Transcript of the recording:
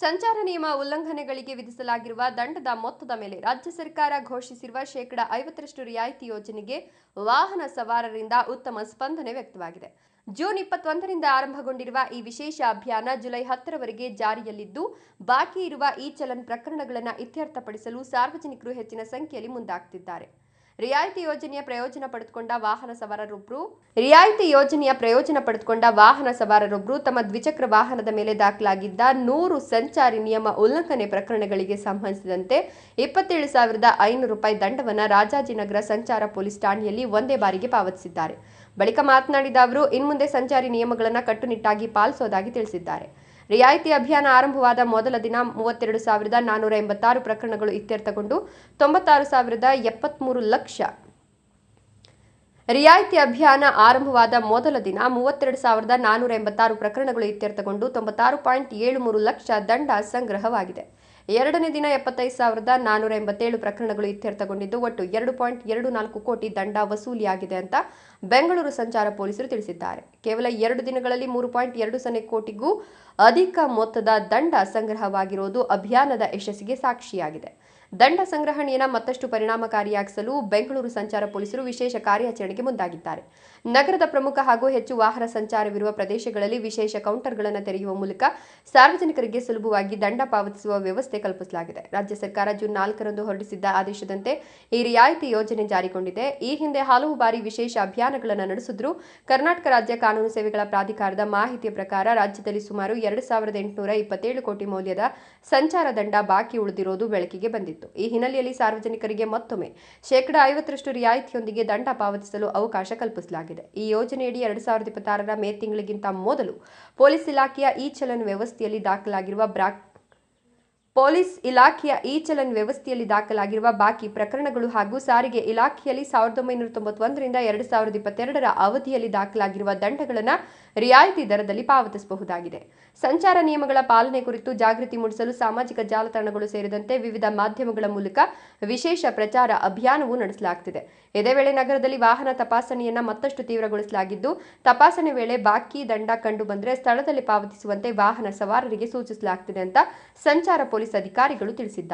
ಸಂಚಾರ ನಿಯಮ ಉಲ್ಲಂಘನೆಗಳಿಗೆ ವಿಧಿಸಲಾಗಿರುವ ದಂಡದ ಮೊತ್ತದ ಮೇಲೆ ರಾಜ್ಯ ಸರ್ಕಾರ ಘೋಷಿಸಿರುವ ಶೇಕಡಾ 50ರಷ್ಟು ರಿಯಾಯಿತಿ ಯೋಜನೆಗೆ ವಾಹನ ಸವಾರರಿಂದ ಉತ್ತಮ ಸ್ಪಂದನೆ ವ್ಯಕ್ತವಾಗಿದೆ. ಜೂನ್ 21ರಿಂದ ಆರಂಭಗೊಂಡಿರುವ ಈ ವಿಶೇಷ ಅಭಿಯಾನ ಜುಲೈ 10ರವರೆಗೆ ಜಾರಿಯಲ್ಲಿದ್ದು, ಬಾಕಿ ಇರುವ ಇ-ಚಲನ್ ಪ್ರಕರಣಗಳನ್ನು ಇತ್ಯರ್ಥಪಡಿಸಲು ಸಾರ್ವಜನಿಕರು ಹೆಚ್ಚಿನ ಸಂಖ್ಯೆಯಲ್ಲಿ ಮುಂದಾಗ್ತಿದ್ದಾರೆ. ರಿಯಾಯಿತಿ ಯೋಜನೆಯ ಪ್ರಯೋಜನ ಪಡೆದುಕೊಂಡ ವಾಹನ ಸವಾರರೊಬ್ಬರು ತಮ್ಮ ದ್ವಿಚಕ್ರ ವಾಹನದ ಮೇಲೆ ದಾಖಲಾಗಿದ್ದ 100 ಸಂಚಾರಿ ನಿಯಮ ಉಲ್ಲಂಘನೆ ಪ್ರಕರಣಗಳಿಗೆ ಸಂಬಂಧಿಸಿದಂತೆ 27,500 ರೂಪಾಯಿ ದಂಡವನ್ನು ರಾಜಾಜಿನಗರ ಸಂಚಾರ ಪೊಲೀಸ್ ಠಾಣೆಯಲ್ಲಿ ಒಂದೇ ಬಾರಿಗೆ ಪಾವತಿಸಿದ್ದಾರೆ. ಬಳಿಕ ಮಾತನಾಡಿದ ಅವರು, ಇನ್ಮುಂದೆ ಸಂಚಾರಿ ನಿಯಮಗಳನ್ನು ಕಟ್ಟುನಿಟ್ಟಾಗಿ ಪಾಲಿಸುವುದಾಗಿ ತಿಳಿಸಿದ್ದಾರೆ. ರಿಯಾಯಿತಿ ಅಭಿಯಾನ ಆರಂಭವಾದ ಮೊದಲ ದಿನ 32,486 ಪ್ರಕರಣಗಳು ಇತ್ಯರ್ಥಗೊಂಡು 96,073 ಲಕ್ಷ ರಿಯಾಯಿತಿ ಅಭಿಯಾನ ಆರಂಭವಾದ ಮೊದಲ ದಿನ 32,486 ಪ್ರಕರಣಗಳು ಇತ್ಯರ್ಥಗೊಂಡು 96.73 ಲಕ್ಷ ದಂಡ ಸಂಗ್ರಹವಾಗಿದೆ. ಎರಡನೇ ದಿನ 75,487 ಪ್ರಕರಣಗಳು ಇತ್ಯರ್ಥಗೊಂಡಿದ್ದು ಒಟ್ಟು 2.24 ಕೋಟಿ ದಂಡ ವಸೂಲಿಯಾಗಿದೆ ಅಂತ ಬೆಂಗಳೂರು ಸಂಚಾರ ಪೊಲೀಸರು ತಿಳಿಸಿದ್ದಾರೆ. ಕೇವಲ 2 ದಿನಗಳಲ್ಲಿ 3.20 ಕೋಟಿಗೂ ಅಧಿಕ ಮೊತ್ತದ ದಂಡ ಸಂಗ್ರಹವಾಗಿರುವುದು ಅಭಿಯಾನದ ಯಶಸ್ಸಿಗೆ ಸಾಕ್ಷಿಯಾಗಿದೆ. ದಂಡ ಸಂಗ್ರಹಣೆಯನ್ನು ಮತ್ತಷ್ಟು ಪರಿಣಾಮಕಾರಿಯಾಗಿಸಲು ಬೆಂಗಳೂರು ಸಂಚಾರ ಪೊಲೀಸರು ವಿಶೇಷ ಕಾರ್ಯಾಚರಣೆಗೆ ಮುಂದಾಗಿದ್ದಾರೆ. ನಗರದ ಪ್ರಮುಖ ಹಾಗೂ ಹೆಚ್ಚು ವಾಹನ ಸಂಚಾರವಿರುವ ಪ್ರದೇಶಗಳಲ್ಲಿ ವಿಶೇಷ ಕೌಂಟರ್ಗಳನ್ನು ತೆರೆಯುವ ಮೂಲಕ ಸಾರ್ವಜನಿಕರಿಗೆ ಸುಲಭವಾಗಿ ದಂಡ ಪಾವತಿಸುವ ವ್ಯವಸ್ಥೆ ಕಲ್ಪಿಸಲಾಗಿದೆ. ರಾಜ್ಯ ಸರ್ಕಾರ ಜೂನ್ 4ರಂದು ಹೊರಡಿಸಿದ್ದ ಆದೇಶದಂತೆ ಈ ರಿಯಾಯಿತಿ ಯೋಜನೆ ಜಾರಿಗೊಂಡಿದೆ. ಈ ಹಿಂದೆ ಹಲವು ಬಾರಿ ವಿಶೇಷ ಅಭಿಯಾನಗಳನ್ನು ನಡೆಸಿದ್ರೂ ಕರ್ನಾಟಕ ರಾಜ್ಯ ಕಾನೂನು ಸೇವೆಗಳ ಪ್ರಾಧಿಕಾರದ ಮಾಹಿತಿಯ ಪ್ರಕಾರ ರಾಜ್ಯದಲ್ಲಿ ಸುಮಾರು 2,827 ಕೋಟಿ ಮೌಲ್ಯದ ಸಂಚಾರ ದಂಡ ಬಾಕಿ ಉಳಿದಿರುವುದು ಬೆಳಕಿಗೆ ಬಂದಿತ್ತು. ಈ ಹಿನ್ನೆಲೆಯಲ್ಲಿ ಸಾರ್ವಜನಿಕರಿಗೆ ಮತ್ತೊಮ್ಮೆ ಶೇಕಡಾ 50ರಷ್ಟು ರಿಯಾಯಿತಿಯೊಂದಿಗೆ ದಂಡ ಪಾವತಿಸಲು ಅವಕಾಶ ಕಲ್ಪಿಸಲಾಗಿದೆ. ಈ ಯೋಜನೆಯಡಿ 2026ರ ಮೇ ತಿಂಗಳಿಗಿಂತ ಮೊದಲು ಪೊಲೀಸ್ ಇಲಾಖೆಯ ಇ-ಚಲನ್ ವ್ಯವಸ್ಥೆಯಲ್ಲಿ ದಾಖಲಾಗಿರುವ ಬಾಕಿ ಪ್ರಕರಣಗಳು ಹಾಗೂ ಸಾರಿಗೆ ಇಲಾಖೆಯಲ್ಲಿ 1991ರಿಂದ 2022ರ ಅವಧಿಯಲ್ಲಿ ದಾಖಲಾಗಿರುವ ದಂಡಗಳನ್ನು ರಿಯಾಯಿತಿ ದರದಲ್ಲಿ ಪಾವತಿಸಬಹುದಾಗಿದೆ. ಸಂಚಾರ ನಿಯಮಗಳ ಪಾಲನೆ ಕುರಿತು ಜಾಗೃತಿ ಮೂಡಿಸಲು ಸಾಮಾಜಿಕ ಜಾಲತಾಣಗಳು ಸೇರಿದಂತೆ ವಿವಿಧ ಮಾಧ್ಯಮಗಳ ಮೂಲಕ ವಿಶೇಷ ಪ್ರಚಾರ ಅಭಿಯಾನವೂ ನಡೆಸಲಾಗುತ್ತಿದೆ. ಇದೇ ವೇಳೆ ನಗರದಲ್ಲಿ ವಾಹನ ತಪಾಸಣೆಯನ್ನು ಮತ್ತಷ್ಟು ತೀವ್ರಗೊಳಿಸಲಾಗಿದ್ದು, ತಪಾಸಣೆ ವೇಳೆ ಬಾಕಿ ದಂಡ ಕಂಡು ಬಂದರೆ ಸ್ಥಳದಲ್ಲಿ ಪಾವತಿಸುವಂತೆ ವಾಹನ ಸವಾರರಿಗೆ ಸೂಚಿಸಲಾಗುತ್ತಿದೆ ಅಂತ ಸಂಚಾರ ಪೊಲೀಸ್ ಅಧಿಕಾರಿಗಳು ತಿಳಿಸಿದ್ದಾರೆ.